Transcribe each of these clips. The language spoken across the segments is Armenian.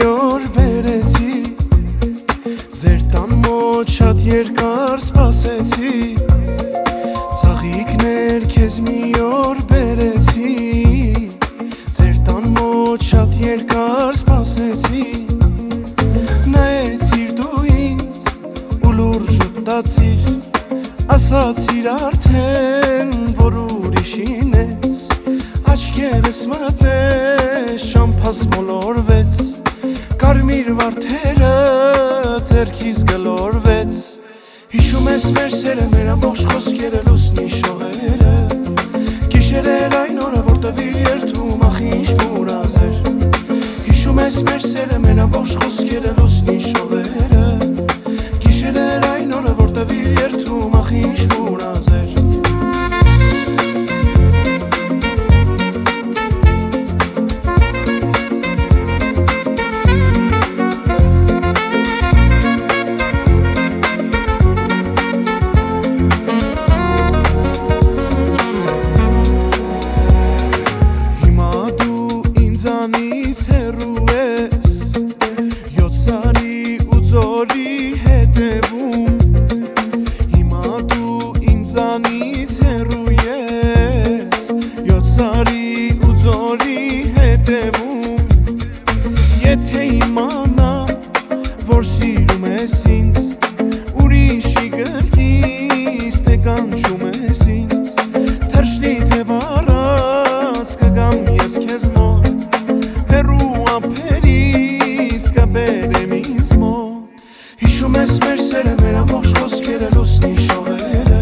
օր բերեցի ձեր տան մոտ շատ երկար սպասեցի ծաղիկներ քեզ մի օր բերեցի ձեր տան մոտ շատ երկար սպասեցի նայեցիր դու ինձ ու լուր ժպտացիր ասացիր արդեն որ ուրիշին ես աչքերս մտնես շամփաս մոլորվեց կարմիր վարդերը ձեռքիս գլորվեց հիշում ես մեր սերը մեր ամբողջ խոսքերը լուսնի շողերը գիշերեր այն օրը որ տվիր երթում ախ ինչ մուրազ էր հիշում ես մեր սերը մեր ամբողջ խոսքերը լուսնի շողերը գիշերեր այն օրը որ տվիր երթում ախ ինչ մուրազ էր ինձանից հեռու ես յոթ սարի ու ձորի հետևում հիմա դու ինձանից հեռու ես յոթ սարի ու ձորի հետևում եթե իմանամ որ սիրում ես ինձ ուրիշի գրկից թե կանչում ես ինձ թրջնի թե վառած կգամ ես քեզ մոտ Հիշում ես մեր սերը մեր ամբողջ խոսքերը լուսնի շողերը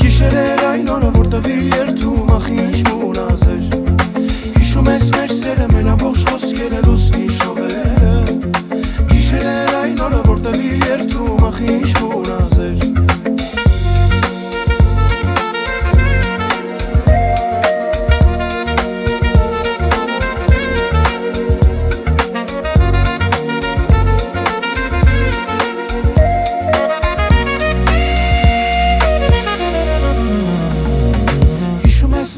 գիշերեր այն օրը որ տվիր երթում ախ ինչ մուրազ էր հիշում ես մեր սերը մեր ամբողջ խոսքերը լուսնի շողերը գիշերեր այն օրը որ տվիր երթում ախ ինչ մուրազ էր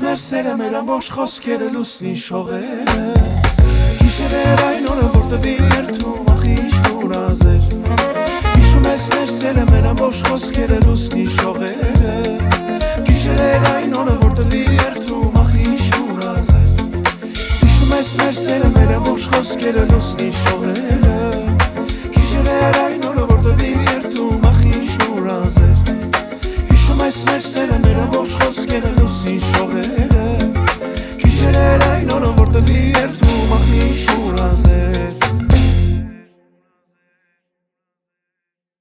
մեր սերը մեր ամբողջ խոսքերը լուսնի շողերը գիշերեր այն օրը որ